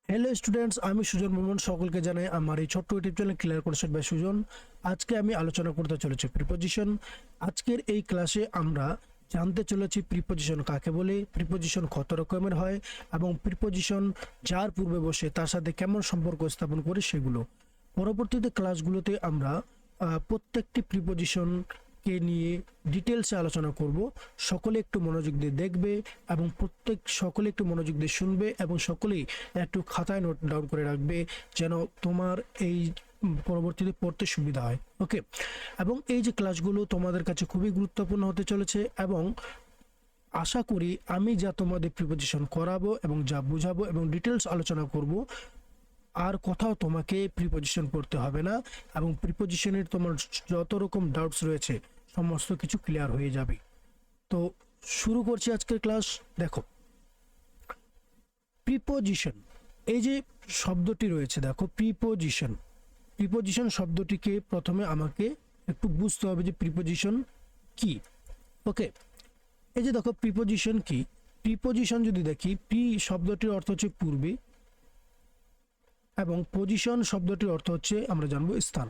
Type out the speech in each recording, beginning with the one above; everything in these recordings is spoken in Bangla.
হ্যালো স্টুডেন্টস, আমি সুজন বর্মন। সকলকে জানাই আমার এই ছোট্ট ইউটিউব চ্যানেল ক্লিয়ার কোর্সের বাই সুজন। আজকে আমি আলোচনা করতে চলেছি প্রিপোজিশন। আজকের এই ক্লাসে আমরা জানতে চলেছি প্রিপোজিশন কাকে বলে, প্রিপোজিশন কত রকমের হয় এবং প্রিপোজিশন যার পূর্বে বসে তার সাথে কেমন সম্পর্ক স্থাপন করে সেগুলো। পরবর্তীতে ক্লাসগুলোতে আমরা প্রত্যেকটি প্রিপোজিশনকে নিয়ে ডিটেলসে আলোচনা করব। সকলে একটু মনোযোগ দিয়ে দেখবে এবং সকলে একটু মনোযোগ দিয়ে শুনবে এবং সকলেই একটু খাতায় নোট ডাউন করে রাখবে যেন তোমার এই পরবর্তীতে পড়তে সুবিধা হয়। ওকে, এবং এই যে ক্লাসগুলো তোমাদের কাছে খুবই গুরুত্বপূর্ণ হতে চলেছে এবং আশা করি আমি যা তোমাদের প্রিপোজিশন করাবো এবং যা বুঝাবো এবং ডিটেলস আলোচনা করব, আর কোথাও তোমাকে প্রিপোজিশন পড়তে হবে না এবং প্রিপোজিশনের তোমার যত রকম ডাউটস রয়েছে সমস্ত কিছু ক্লিয়ার হয়ে যাবে। তো শুরু করছি আজকের ক্লাস। দেখো, প্রিপোজিশন, এই যে শব্দটি রয়েছে, দেখো প্রিপোজিশন। প্রিপোজিশন শব্দটিকে প্রথমে আমাকে একটু বুঝতে হবে যে প্রিপোজিশন কি। ওকে, এই যে দেখো প্রিপোজিশন কি। প্রিপোজিশন যদি দেখি, প্রি শব্দটির অর্থ হচ্ছে পূর্বে এবং পজিশন শব্দটির অর্থ হচ্ছে আমরা জানবো স্থান।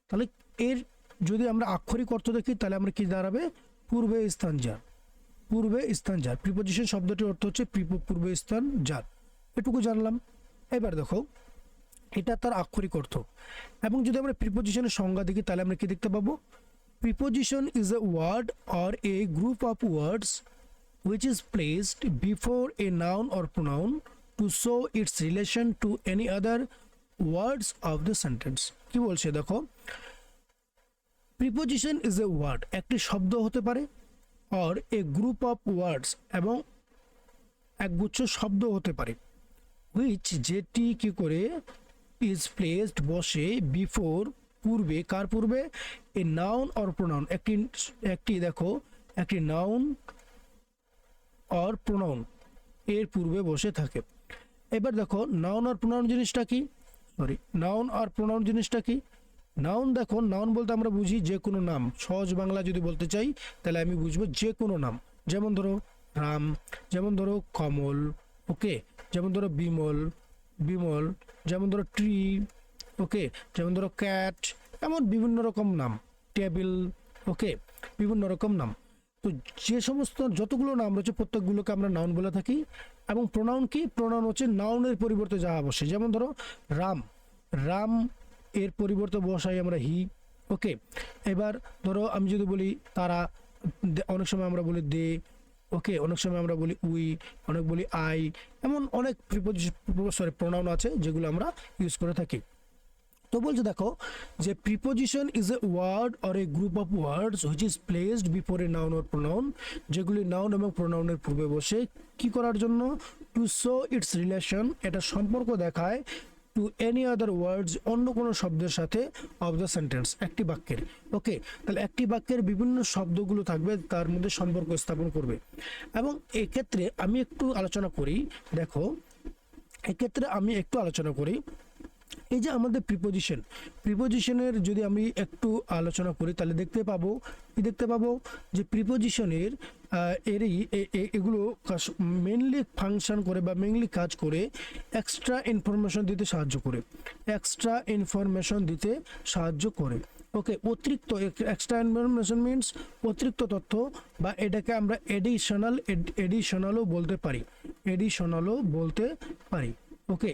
তাহলে এর যদি আমরা আক্ষরিক অর্থ দেখি তাহলে আমরা কি দাঁড়াবে? পূর্বে স্থান যার। পূর্বে স্থান যার। প্রিপোজিশন শব্দটির অর্থ হচ্ছে পূর্বে স্থান যার। এটুকু জানলাম। এবার দেখো এটা তার আক্ষরিক অর্থ। এবং যদি আমরা প্রিপোজিশনের সংজ্ঞা দেখি তাহলে আমরা কি দেখতে পাবো? Preposition is a word or a group of words which is placed before a noun or pronoun to show its relation to any other words of the sentence। কি বলছে দেখো, প্রিপোজিশন ইজ এ ওয়ার্ড, একটি শব্দ হতে পারে, অর এ গ্রুপ অফ ওয়ার্ডস, এবং একগুচ্ছ শব্দ হতে পারে, হুইচ যেটি কি করে, ইজ প্লেসড বসে, বিফোর পূর্বে, কার পূর্বে, এ নাউন অর প্রোনাউন, একটি দেখো একটি নাউন অর প্রোনাউন এর পূর্বে বসে থাকে। এবার দেখো নাউন আর প্রোনাউন জিনিসটা কি, নাউন আর প্রোনাউন জিনিসটা কি। নাউন, দেখো নাউন বলতে আমরা বুঝি যে কোনো নাম। সহজ বাংলা যদি বলতে চাই তাহলে আমি বুঝবো যে কোনো নাম। যেমন ধরো রাম, যেমন ধরো কমল, ওকে, যেমন ধরো বিমল, যেমন ধরো ট্রি, ওকে, যেমন ধরো ক্যাট, এমন বিভিন্ন রকম নাম, টেবিল, ওকে, বিভিন্ন রকম নাম। তো যে সমস্ত যতগুলো নাম রয়েছে প্রত্যেকগুলোকে আমরা নাউন বলে থাকি। এবং প্রোনাউন কি? প্রোনাউন হচ্ছে নাউনের পরিবর্তে যা বসে। যেমন ধরো রাম এর পরিবর্তে বসাই আমরা হি। ওকে, এবার ধরো আমি যদি বলি তারা, অনেক সময় আমরা বলি দে, ওকে, অনেক সময় আমরা বলি উই, অনেক বলি আই, এমন অনেক প্রোনাউন আছে যেগুলো আমরা ইউজ করে থাকি। তো বলছে দেখো যে preposition is a word or a group of words which is placed before a noun or pronoun, যেগুলি নাউন এবং প্রোনাউনের পূর্বে বসে কি করার জন্য? টু শো ইটস রিলেশন, এটা সম্পর্ক দেখায়, টু এনি আদার ওয়ার্ডস, অন্য কোনো শব্দের সাথে, অফ দ্য সেন্টেন্স, একটি বাক্যের। ওকে, তাহলে একটি বাক্যের বিভিন্ন শব্দগুলো থাকবে, তার মধ্যে সম্পর্ক স্থাপন করবে। এবং এক্ষেত্রে আমি একটু আলোচনা করি। দেখো এক্ষেত্রে আমি একটু আলোচনা করি এই যে আমাদের প্রিপোজিশনের যদি আমি একটু আলোচনা করি তাহলে দেখতে পাবো যে প্রিপোজিশনের এগুলো মেনলি ফাংশন করে বা মেনলি কাজ করে এক্সট্রা ইনফরমেশন দিতে সাহায্য করে। ওকে, অতিরিক্ত এক্সট্রা ইনফরমেশন মিনস অতিরিক্ত তথ্য, বা এটাকে আমরা এডিশনালও বলতে পারি। ওকে, এডিশনালও বলতে পারি। ওকে,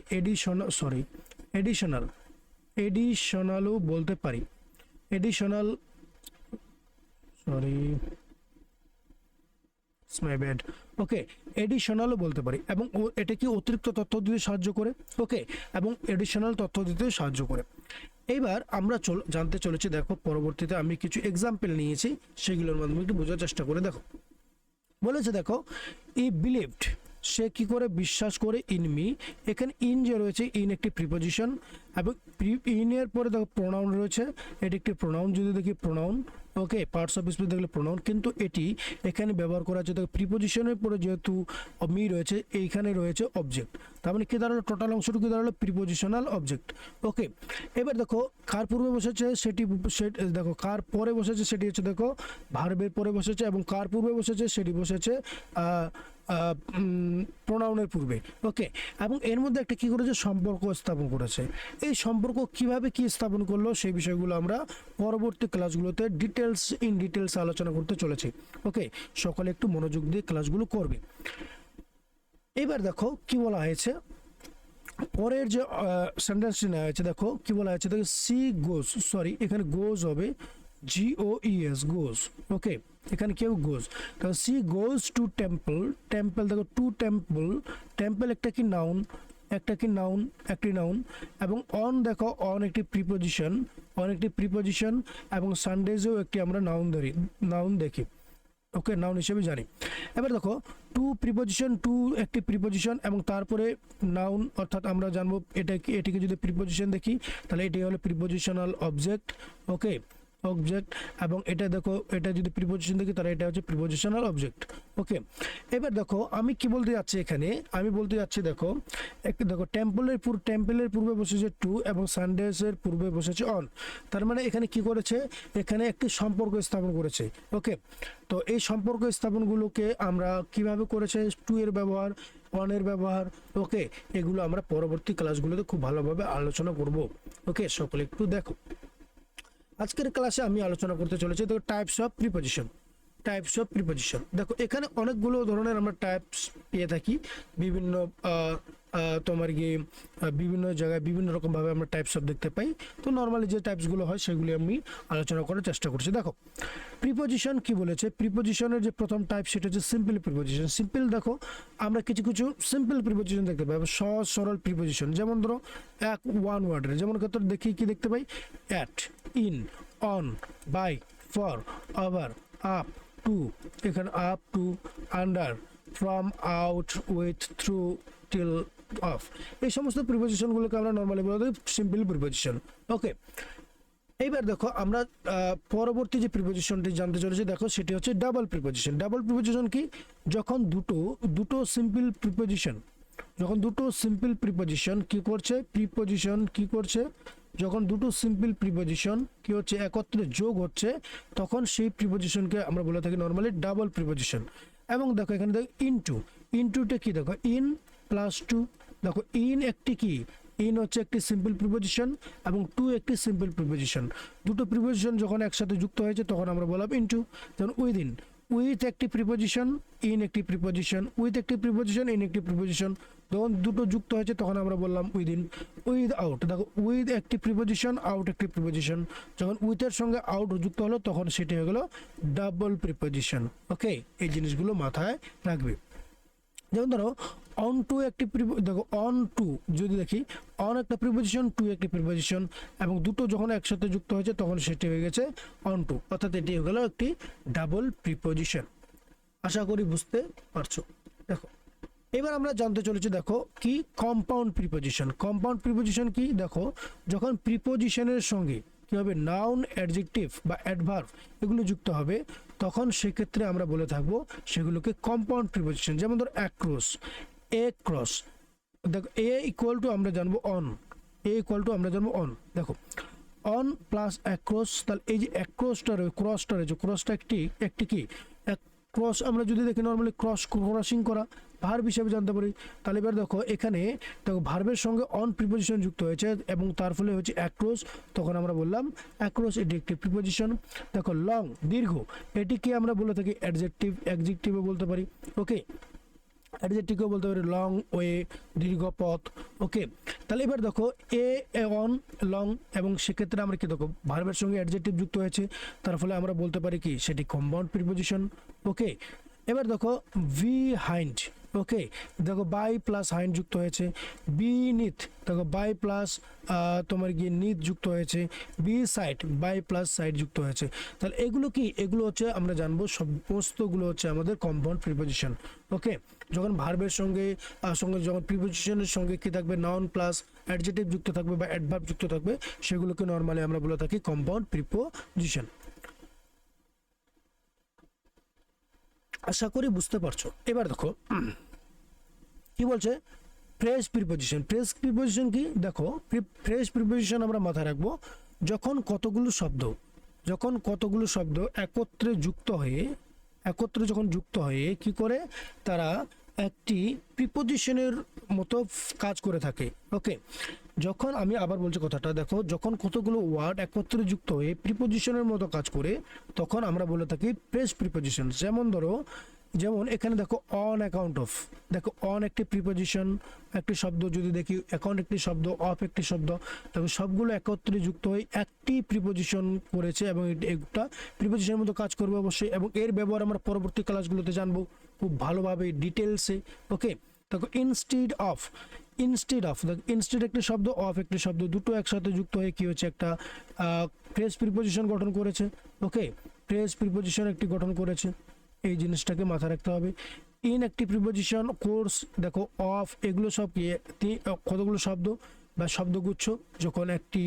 এডিশনালও বলতে পারি। এবং এটা কি অতিরিক্ত তথ্য দিতে সাহায্য করে। ওকে, এবং এডিশনাল তথ্য দিতে সাহায্য করে। এইবার আমরা জানতে চলেছি, দেখো পরবর্তীতে আমি কিছু এক্সাম্পল নিয়েছি, সেগুলোর মাধ্যমে একটু বোঝার চেষ্টা করে দেখো। বলেছে দেখো, ই বিলিভড, সে কি করে? বিশ্বাস করে, ইন মি। এখানে ইন যে রয়েছে, ইন একটি প্রিপোজিশন এবং ইনের পরে দেখো প্রোনাউন রয়েছে, এটি একটি প্রোনাউন। যদি দেখি pronoun, okay, parts of speech দেখলে প্রোনাউন, কিন্তু এটি এখানে ব্যবহার করা হচ্ছে দেখো প্রিপোজিশনের পরে যেহেতু মি রয়েছে, এইখানে রয়েছে অবজেক্ট। তার মানে কি দাঁড়ালো? টোটাল অংশটুকু দাঁড়ালো প্রিপোজিশনাল অবজেক্ট। ওকে, এবার দেখো কার পূর্বে বসেছে দেখো কার পরে বসেছে সেটি হচ্ছে দেখো ভার্বের পরে বসেছে, এবং কার পূর্বে বসেছে সেটি বসেছে প্রোনাউনের পূর্বে। ওকে, এবং এর মধ্যে একটা কি করেছে, সম্পর্ক স্থাপন করেছে। এই সম্পর্ক কিভাবে কি স্থাপন করলো সেই বিষয়গুলো আমরা পরবর্তী ক্লাসগুলোতে ডিটেলস আলোচনা করতে চলেছি। ওকে, সকলে একটু মনোযোগ দিয়ে ক্লাসগুলো করবে। এবার দেখো কি বলা হয়েছে, পরের যে সেন্টেন্সটি নেওয়া হয়েছে, দেখো কি বলা হয়েছে, দেখো সি গোজ, সরি এখানে গোজ হবে, GOES গোজ। ওকে, এখানে কেউ গোজ, কারণ C goes to temple, temple দেখো টু টেম্পল, টেম্পল একটা কি নাউন, একটি নাউন, এবং অন দেখো অন একটি প্রিপোজিশন, এবং সানডেজেও একটি আমরা নাউন দেখি। ওকে, নাউন হিসেবে জানি। এবার দেখো টু একটি প্রিপোজিশন এবং তারপরে নাউন, অর্থাৎ আমরা জানবো এটিকে যদি প্রিপোজিশন দেখি তাহলে এটি হলো প্রিপোজিশনাল অবজেক্ট। ওকে, অবজেক্ট, এবং এটা দেখো এটা যদি প্রিপোজিশন দেখি তাহলে এটা হচ্ছে প্রিপোজিশনাল অবজেক্ট। ওকে, এবার দেখো আমি কি বলতে যাচ্ছি এখানে, আমি বলতে যাচ্ছি দেখো টেম্পলের পূর্বে বসেছে টু এবং সানডেজের পূর্বে বসেছে অন। তার মানে এখানে কি করেছে, এখানে একটি সম্পর্ক স্থাপন করেছে। ওকে, তো এই সম্পর্ক স্থাপনগুলোকে আমরা কিভাবে করেছে, টু এর ব্যবহার, অন এর ব্যবহার, ওকে, এগুলো আমরা পরবর্তী ক্লাসগুলোতে খুব ভালোভাবে আলোচনা করব। ওকে, সকলে একটু দেখো। আজকের ক্লাসে আমি আলোচনা করতে চলেছি দেখো টাইপস অফ প্রিপোজিশন। দেখো এখানে অনেকগুলো ধরনের আমরা টাইপস পেয়ে থাকি, বিভিন্ন তোমার গিয়ে বিভিন্ন জায়গায় বিভিন্ন রকমভাবে আমরা টাইপস অফ দেখতে পাই। তো নর্মালি যে টাইপসগুলো হয় সেগুলি আমি আলোচনা করার চেষ্টা করছি। দেখো প্রিপোজিশন কি বলেছে, প্রিপোজিশনের যে প্রথম টাইপ সেটা হচ্ছে সিম্পল প্রিপোজিশন। সিম্পল দেখো আমরা কিছু সিম্পল প্রিপোজিশন দেখতে পাই, সহজ সরল প্রিপোজিশন, যেমন ধরো ওয়ান ওয়ার্ডের, যেমন ক্ষেত্রে দেখি কি দেখতে পাই, at, in, on, by, for, over, up to, এখানে up to, under, from, out, with, through, till, off. এই সমস্ত প্রিপোজিশনগুলোকে আমরা নর্মালি বলে দিই সিম্পল প্রিপোজিশন। ওকে, এইবার দেখো আমরা পরবর্তী যে প্রিপোজিশনটি জানতে চলেছি, দেখো সেটি হচ্ছে ডাবল প্রিপোজিশন। ডাবল প্রিপোজিশন কি, যখন দুটো সিম্পল প্রিপোজিশন, কি করছে, যখন দুটো সিম্পল প্রিপোজিশন কি হচ্ছে একত্রে যোগ হচ্ছে, তখন সেই প্রিপোজিশনকে আমরা বলে থাকি নর্মালি ডাবল প্রিপোজিশন। এবং দেখো এখানে দেখো ইনটুটা কি, দেখো ইন প্লাস টু, দেখো ইন হচ্ছে একটি সিম্পল প্রিপোজিশন এবং টু একটি সিম্পল প্রিপোজিশন। দুটো প্রিপোজিশন যখন একসাথে যুক্ত হয়েছে তখন আমরা বললাম ইনটু। যেমন উইথ একটি প্রিপোজিশন, ইন একটি প্রিপোজিশন, উইথ একটি প্রিপোজিশন, ইন একটি প্রিপোজিশন, যখন দুটো যুক্ত হয়েছে তখন আমরা বললাম উইদিন। উইথ আউট, দেখো উইথ একটি প্রিপোজিশন, আউট একটি প্রিপোজিশন, যখন উইথের সঙ্গে আউট যুক্ত হলো তখন সেটি হয়ে গেল ডাবল প্রিপোজিশন। ওকে, এই জিনিসগুলো মাথায় রাখবে। যেমন ধরো অন টু একটি, দেখো অন টু যদি দেখি, অন একটা প্রিপোজিশন, টু একটি প্রিপোজিশন, এবং দুটো যখন একসাথে যুক্ত হয়েছে তখন সেটি হয়ে গেছে অন টু, অর্থাৎ এটি হয়ে গেল একটি ডাবল প্রিপোজিশন। আশা করি বুঝতে পারছো। দেখো এবার আমরা জানতে চলেছি, দেখো কি কম্পাউন্ড প্রিপোজিশন কি, দেখো যখন প্রিপোজিশনের সঙ্গে কি হবে, নাউন, অ্যাডজেক্টিভ বা অ্যাডভার্ব এগুলো যুক্ত হবে, তখন সেক্ষেত্রে আমরা বলে থাকবো সেগুলোকে কম্পাউন্ড প্রিপোজিশন। যেমন ধর অ্যাক্রস, দেখো এ ইকুয়াল টু আমরা জানবো অন, দেখো অন প্লাস অ্যাক্রস, তাহলে এই যে অ্যাক্রসটা রয়েছে, ক্রসটা একটি কি ক্রস, আমরা যদি দেখি নর্মালি ক্রসিং করা ভার্ব হিসেবে জানতে পারি। তাহলে এবার দেখো এখানে দেখো ভার্বের সঙ্গে অন প্রিপোজিশন যুক্ত হয়েছে এবং তার ফলে হচ্ছে অ্যাক্রস, তখন আমরা বললাম অ্যাক্রস, এটি একটি প্রিপোজিশন। দেখো লং, দীর্ঘ, এটিকে আমরা বলে থাকি অ্যাডজেক্টিভও বলতে পারি। ওকে, অ্যাডজেক্টিভও বলতে পারি লং ওয়ে, দীর্ঘ পথ। ওকে, তাহলে এবার দেখো অন, লং, এবং সেক্ষেত্রে আমরা কি দেখো ভার্বের সঙ্গে অ্যাডজেক্টিভ যুক্ত হয়েছে, তার ফলে আমরা বলতে পারি কি সেটি কম্পাউন্ড প্রিপোজিশন। ওকে, এবার দেখো বি হাইন্ড, ওকে, দেখো বাই প্লাস হাইন্ড যুক্ত হয়েছে। বি নিথ, দেখো বাই প্লাস তোমার গিয়ে নিথ যুক্ত হয়েছে। Beside, by plus side যুক্ত হয়েছে। তাহলে এগুলো হচ্ছে আমরা জানবো সমস্তগুলো হচ্ছে আমাদের কম্পাউন্ড প্রিপোজিশন। ওকে, যখন ভার্বের সঙ্গে যখন প্রিপোজিশনের সঙ্গে কি থাকবে, নাউন প্লাস অ্যাডজেক্টিভ যুক্ত থাকবে বা অ্যাডভার্ব যুক্ত থাকবে, সেগুলোকে নর্মালি আমরা বলে থাকি কম্পাউন্ড প্রিপোজিশন। আশা করি বুঝতে পারছো। এবার দেখো কি বলছে, ফ্রেজ প্রিপোজিশন কি, দেখো ফ্রেজ প্রিপোজিশন আমরা মাথায় রাখবো যখন কতগুলো শব্দ একত্রে যখন যুক্ত হয়ে কি করে তারা একটি প্রিপোজিশনের মতো কাজ করে থাকে। ওকে, যখন আমি আবার বলছি কথাটা দেখো, যখন কতগুলো ওয়ার্ড একত্রে যুক্ত হয়ে প্রিপোজিশনের মতো কাজ করে তখন আমরা বলে থাকি প্রেস প্রিপোজিশন। যেমন এখানে দেখো অন অ্যাকাউন্ট অফ, দেখো অন একটি প্রিপোজিশন, একটি শব্দ, যদি দেখি অ্যাকাউন্ট একটি শব্দ, অফ একটি শব্দ, তবে সবগুলো একত্রে যুক্ত হয়ে একটি প্রিপোজিশন করেছে এবং একটা প্রিপোজিশনের মতো কাজ করবে অবশ্যই, এবং এর ব্যবহার আমরা পরবর্তী ক্লাসগুলোতে জানবো খুব ভালোভাবে ডিটেলসে। ওকে, দেখো ইনস্টেড অফ দেখো, ইনস্টেড একটি শব্দ, অফ একটি শব্দ, দুটো একসাথে যুক্ত হয়ে কি হচ্ছে একটা প্রেস প্রিপোজিশন গঠন করেছে। ওকে, প্রেস প্রিপোজিশন একটি গঠন করেছে, এই জিনিসটাকে মাথায় রাখতে হবে। ইন একটি প্রিপোজিশন, কোর্স দেখো, অফ, এগুলো সব কি কতগুলো শব্দ বা শব্দগুচ্ছ যখন একটি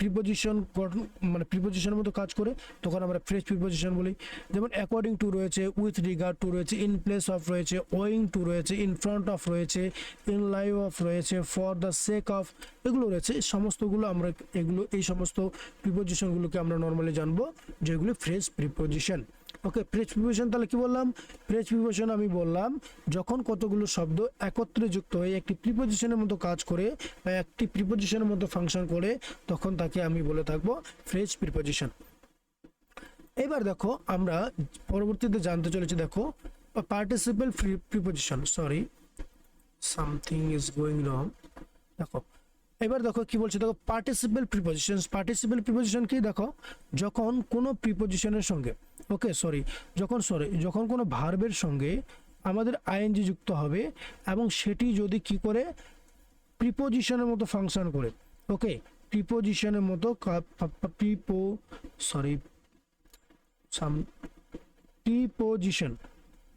প্রিপোজিশন গঠন মানে প্রিপোজিশনের মতো কাজ করে তখন আমরা ফ্রেশ প্রিপোজিশন বলি। যেমন অ্যাকর্ডিং টু রয়েছে, উইথ রিগার্ড টু রয়েছে, ইন প্লেস অফ রয়েছে, ওয়িং টু রয়েছে, ইন ফ্রন্ট অফ রয়েছে, ইন লাইভ অফ রয়েছে, ফর দ্য সেক অফ, এগুলো রয়েছে সমস্তগুলো। আমরা এই সমস্ত প্রিপোজিশনগুলোকে আমরা নর্মালি জানবো যেগুলো ফ্রেশ প্রিপোজিশন। ওকে, প্রেস প্রিপোজিশন তাহলে কি বললাম? প্রেস প্রিপোজিশন আমি বললাম যখন কতগুলো শব্দ একত্রে যুক্ত হয়ে একটি প্রিপোজিশনের মতো কাজ করে বা একটি প্রিপোজিশনের মতো ফাংশন করে তখন তাকে আমি বলে থাকবো ফ্রেজ প্রিপোজিশন। এবার দেখো আমরা পরবর্তীতে জানতে চলেছি, দেখো participle preposition, sorry something is going রং। দেখো এবার দেখো কি বলছে, দেখো পার্টিসিপেল প্রিপোজিশন কি, দেখো যখন কোনো প্রিপোজিশনের সঙ্গে যখন কোনো ভার্বের সঙ্গে আমাদের আইএনজি যুক্ত হবে এবং সেটি যদি কি করে প্রিপোজিশনের মতো ফাংশন করে। ওকে, প্রিপোজিশনের মতো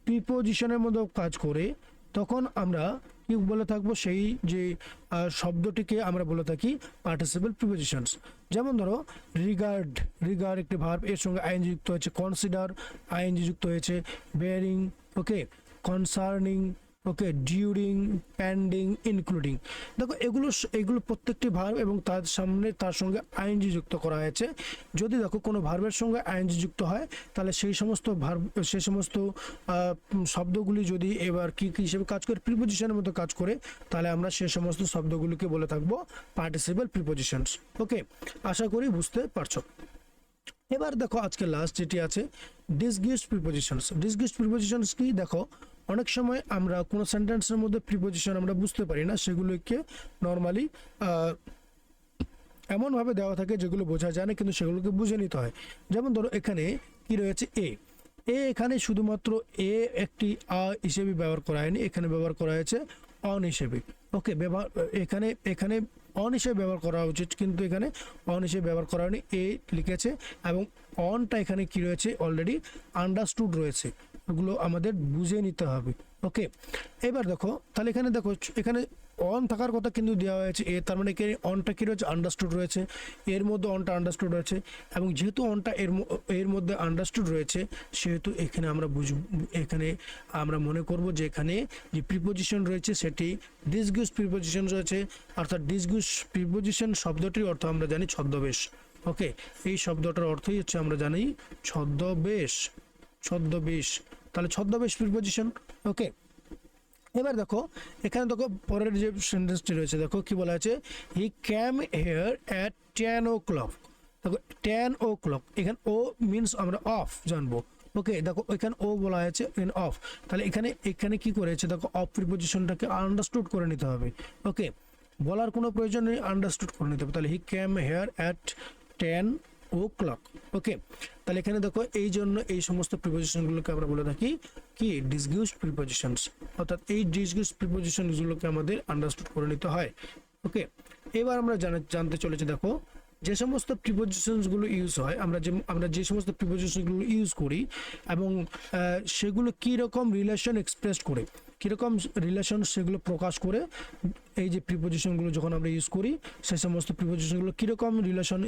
প্রিপোজিশনের মতো কাজ করে তখন আমরা কি বলে থাকবো, সেই যে শব্দটিকে আমরা বলে থাকি পার্টিসিপেল প্রিপোজিশনস। যেমন ধরো রিগার্ড একটি ভার্ব, এর সঙ্গে আইএনজি যুক্ত হয়েছে, কনসিডার আইএনজি যুক্ত হয়েছে, বেয়ারিং, ওকে, কনসার্নিং, ওকে, ডিউরিং, পেন্ডিং, ইনক্লুডিং। দেখো এগুলো প্রত্যেকটি ভার্ব এবং তার সঙ্গে আইএনজি যুক্ত করা হয়েছে। যদি দেখো কোনো ভার্বের সঙ্গে আইএনজি যুক্ত হয় তাহলে সেই সমস্ত শব্দগুলি যদি এবার কি হিসেবে কাজ করে, প্রিপোজিশনের মতো কাজ করে, তাহলে আমরা সেই সমস্ত শব্দগুলিকে বলে থাকবো পার্টিসিপেল প্রিপোজিশনস। ওকে, আশা করি বুঝতে পারছো। এবার দেখো আজকে লাস্ট যেটি আছে ডিসগিউসড প্রিপোজিশনস কি, দেখো অনেক সময় আমরা কোনো সেন্টেন্সের মধ্যে প্রিপোজিশন আমরা বুঝতে পারি না, সেগুলোকে নর্মালি এমনভাবে দেওয়া থাকে যেগুলো বোঝা যায় না কিন্তু সেগুলোকে বুঝে নিতে হয়। যেমন ধরো এখানে কি রয়েছে, এখানে শুধুমাত্র একটি হিসেবে ব্যবহার করা হয়নি, এখানে ব্যবহার করা হয়েছে অন হিসেবে। ওকে, এখানে অন হিসেবে ব্যবহার করা উচিত কিন্তু এখানে অন হিসেবে ব্যবহার করা হয়নি, লিখেছে এবং অনটা এখানে কি রয়েছে অলরেডি আন্ডারস্টুড রয়েছে, এগুলো আমাদের বুঝে নিতে হবে। ওকে, এবার দেখো তাহলে এখানে দেখো এখানে অন থাকার কথা কিন্তু দেওয়া হয়েছে তার মানে কি অনটা কি রয়েছে আন্ডারস্টুড রয়েছে, এর মধ্যে অনটা আন্ডারস্টুড রয়েছে এবং যেহেতু অনটা এর মধ্যে আন্ডারস্টুড রয়েছে সেহেতু এখানে আমরা মনে করব যে এখানে যে প্রিপোজিশন রয়েছে সেটি ডিসগিউসড প্রিপোজিশন রয়েছে, অর্থাৎ ডিসগিউসড প্রিপোজিশন শব্দটির অর্থ আমরা জানি ছদ্মবেশ। ওকে, এই শব্দটার অর্থই হচ্ছে আমরা জানি ছদ্মবেশ, তাহলে ছদ্মবেশ প্রিপোজিশন। ওকে, এবার দেখো এখানে দেখো পরের যে সেন্টেন্সটি রয়েছে, দেখো কি বলা আছে, হি ক্যাম হেয়ার অ্যাট 10 o'clock। দেখো 10 o'clock, এখানে ও মিনস আমরা অফ জানবো। ওকে, দেখো এখানে ও বলা হয়েছে ইন অফ, তাহলে এখানে কি করেছে, দেখো অফ প্রিপোজিশনটাকে আন্ডারস্টুড করে নিতে হবে। ওকে, বলার কোনো প্রয়োজন নেই, আন্ডারস্টুড করে নিতে হবে। তাহলে হি ক্যাম হেয়ার অ্যাট 10 o'clock। ওকে, তাহলে এখানে দেখো এই জন্য এই সমস্ত প্রিপোজিশনগুলোকে আমরা বলে থাকি কি ডিসগিউসড প্রিপোজিশনস, অর্থাৎ এই ডিসগিউসড প্রিপোজিশনগুলোকে আমাদের আন্ডারস্টুড করে নিতে হয়। ওকে, এবার আমরা জানতে চলেছি, দেখো যে সমস্ত প্রিপোজিশনসগুলো ইউজ হয়, আমরা যে সমস্ত প্রিপোজিশনগুলো ইউজ করি এবং সেগুলো কী রকম রিলেশন এক্সপ্রেস করে, কীরকম রিলেশন সেগুলো প্রকাশ করে, এই যে প্রিপোজিশনগুলো যখন আমরা ইউজ করি সেই সমস্ত প্রিপোজিশনগুলো কীরকম রিলেশন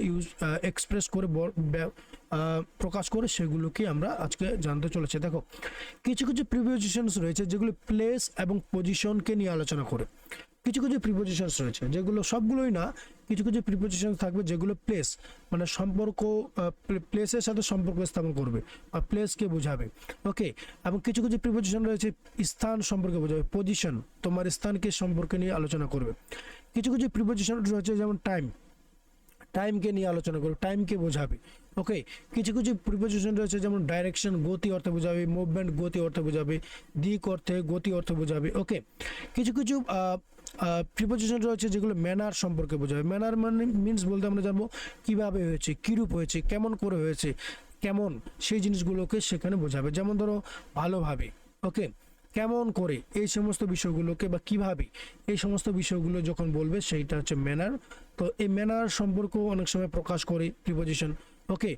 এক্সপ্রেস করে প্রকাশ করে সেগুলোকে আমরা আজকে জানতে চলেছি। দেখো কিছু প্রিপোজিশনস রয়েছে যেগুলো প্লেস এবং পজিশনকে নিয়ে আলোচনা করে। কিছু কিছু প্রিপোজিশনস রয়েছে যেগুলো, সবগুলোই না, কিছু কিছু প্রিপোজিশন থাকবে যেগুলো প্লেস মানে সম্পর্ক, প্লেসের সাথে সম্পর্ক স্থাপন করবে বা প্লেসকে বোঝাবে। ওকে, এবং কিছু কিছু প্রিপোজিশন রয়েছে স্থান সম্পর্কে বোঝাবে, পজিশন, তোমার স্থানকে সম্পর্কে নিয়ে আলোচনা করবে। কিছু কিছু প্রিপোজিশন রয়েছে যেমন টাইম, টাইমকে নিয়ে আলোচনা করবে, টাইমকে বোঝাবে। ওকে, কিছু কিছু প্রিপোজিশন রয়েছে যেমন ডাইরেকশন, গতি অর্থে বোঝাবে, মুভমেন্ট গতি অর্থে বোঝাবে, দিক অর্থে, গতি অর্থে বোঝাবে। ওকে, কিছু কিছু প্রিপোজিশন রয়েছে যেগুলো ম্যানার সম্পর্কে বোঝাবে। ম্যানার মানে মিনস বলতে আমরা জানবো কিভাবে হয়েছে, কিরূপ হয়েছে, কেমন করে হয়েছে, কেমন, সেই জিনিসগুলোকে সেখানে বোঝাবে। যেমন ধরো ভালোভাবে, ওকে, কেমন করে, এই সমস্ত বিষয়গুলোকে বা কিভাবে, এই সমস্ত বিষয়গুলো যখন বলবে সেইটা হচ্ছে ম্যানার। তো এই ম্যানার সম্পর্ক অনেক সময় প্রকাশ করে প্রিপোজিশন। ওকে,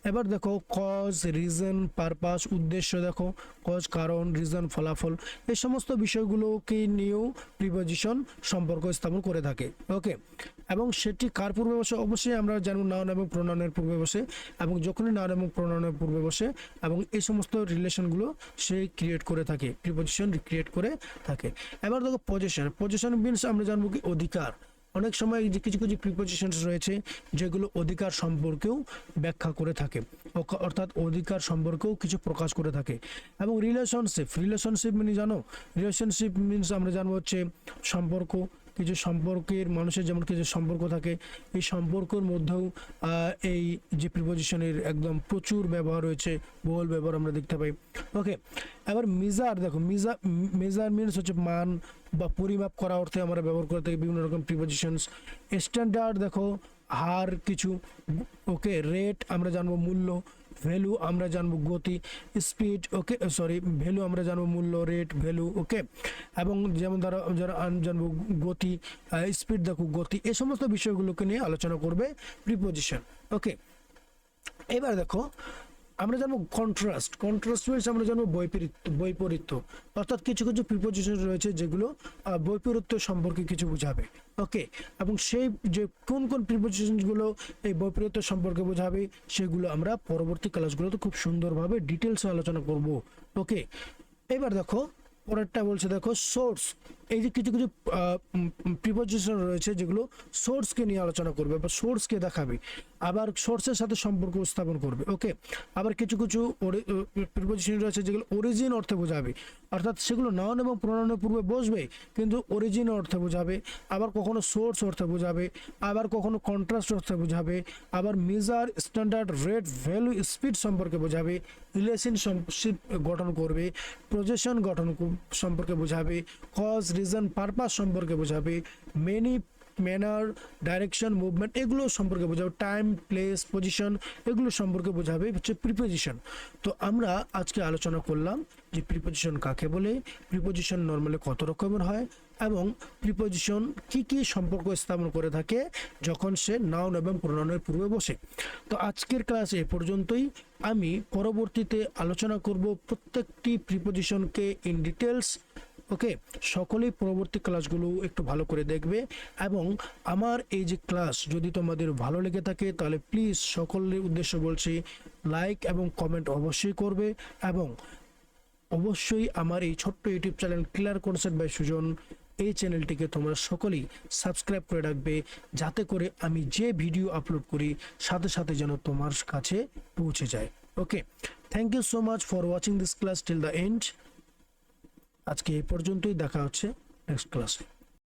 এবার দেখো কজ, রিজন, পারপাস, উদ্দেশ্য, দেখো কজ কারণ, রিজন ফলাফল, এই সমস্ত বিষয়গুলোকে নিয়েও প্রিপোজিশন সম্পর্ক স্থাপন করে থাকে। ওকে, এবং সেটি কার পূর্বে বসে, অবশ্যই আমরা জানবো নাউন এবং প্রোনাউনের পূর্বে বসে, এবং যখনই নাউন এবং প্রোনাউনের পূর্বে বসে এবং এই সমস্ত রিলেশনগুলো সে ক্রিয়েট করে থাকে, প্রিপোজিশন ক্রিয়েট করে থাকে। এবার দেখো পজিশন, পজিশন মিনস আমরা জানবো কি অধিকার। অনেক সময় যে কিছু কিছু প্রিপোজিশন রয়েছে যেগুলো অধিকার সম্পর্কেও ব্যাখ্যা করে থাকে, অর্থাৎ অধিকার সম্পর্কেও কিছু প্রকাশ করে থাকে। এবং রিলেশনশিপ, রিলেশনশিপ মানে জানো, রিলেশনশিপ মিনস আমরা জানবো হচ্ছে সম্পর্ক, কিছু সম্পর্কের, মানুষের যেমন কিছু সম্পর্ক থাকে, এই সম্পর্কের মধ্যেও এই যে প্রিপোজিশনের একদম প্রচুর ব্যবহার রয়েছে, বহুল ব্যবহার আমরা দেখতে পাই। ওকে, এবার মেজার, দেখো মেজার মিনস হচ্ছে মান বা পরিমাপ করা অর্থে আমরা ব্যবহার করে থাকি বিভিন্ন রকম প্রিপোজিশনস। স্ট্যান্ডার্ড দেখো হার কিছু। ওকে, রেট আমরা জানবো মূল্য, ভ্যালু আমরা জানবো গতি, স্পিড, ওকে সরি ভ্যালু আমরা জানবো মূল্য, রেট ভ্যালু। ওকে, এবং যেমন ধরো যারা জানবো গতি, স্পিড দেখো গতি, এই সমস্ত বিষয়গুলোকে নিয়ে আলোচনা করবে প্রিপোজিশন। ওকে, এবার দেখো আমরা জানবো কন্ট্রাস্ট, কন্ট্রাস্ট মিনস আমরা জানবো বৈপরীত্য, অর্থাৎ কিছু কিছু প্রিপোজিশন রয়েছে যেগুলো বৈপরীত্য সম্পর্কে কিছু বোঝাবে। ওকে, এবং সেই যে কোন কোন প্রিপোজিশনগুলো এই বৈপরীত্য সম্পর্কে বোঝাবে সেগুলো আমরা পরবর্তী ক্লাসগুলোতে খুব সুন্দরভাবে ডিটেলসে আলোচনা করব। ওকে, এবার দেখো পরেরটা বলছে, দেখো সোর্স, এই যে কিছু কিছু প্রিপোজিশন রয়েছে যেগুলো সোর্সকে নিয়ে আলোচনা করবে বা সোর্সকে দেখাবে, আবার সোর্সের সাথে সম্পর্ক স্থাপন করবে। ওকে, আবার কিছু কিছু প্রিপোজিশন রয়েছে যেগুলো অরিজিন অর্থে বোঝাবে, অর্থাৎ সেগুলো নাউন এবং প্রোনাউনের পূর্বে বসবে কিন্তু অরিজিন অর্থে বোঝাবে, আবার কখনো সোর্স অর্থে বোঝাবে, আবার কখনো কন্ট্রাস্ট অর্থে বোঝাবে, আবার measure, standard, rate, value, speed সম্পর্কে বোঝাবে, রিলেশনশিপ গঠন করবে, প্রজেশন গঠন সম্পর্কে বোঝাবে, কজ, রিজন, পারপাস সম্পর্কে বোঝাবে, মেনি, ম্যানার, ডাইরেকশন, মুভমেন্ট এগুলো সম্পর্কে বোঝাবে, টাইম, প্লেস, পজিশন এগুলো সম্পর্কে বোঝাবে হচ্ছে প্রিপোজিশন। তো আমরা আজকে আলোচনা করলাম যে প্রিপোজিশন কাকে বলে, প্রিপোজিশন নরমালি কত রকমের হয়, এবং প্রিপোজিশন কি কি সম্পর্ক স্থাপন করে থাকে যখন সে নাউন এবং প্রোনাউনের পূর্বে বসে। তো আজকের ক্লাস এ পর্যন্তই। আমি পরবর্তীতে আলোচনা করব প্রত্যেকটি প্রিপোজিশনকে ইন ডিটেলস। ওকে, সকলেই পরবর্তী ক্লাসগুলো একটু ভালো করে দেখবে, এবং আমার এই যে ক্লাস যদি তোমাদের ভালো লেগে থাকে তাহলে প্লিজ সকলের উদ্দেশ্য বলছি লাইক এবং কমেন্ট অবশ্যই করবে, এবং অবশ্যই আমার এই ছোট্ট YouTube channel clear concept by Sujan, এই চ্যানেলটিকে তোমরা সকলেই সাবস্ক্রাইব করে রাখবে যাতে করে আমি যে ভিডিও আপলোড করি সাথে সাথে যেন তোমার কাছে পৌঁছে যায়। Okay, thank you so much for watching this class till the end. আজকে এই পর্যন্তই, দেখা হচ্ছে নেক্সট ক্লাসে।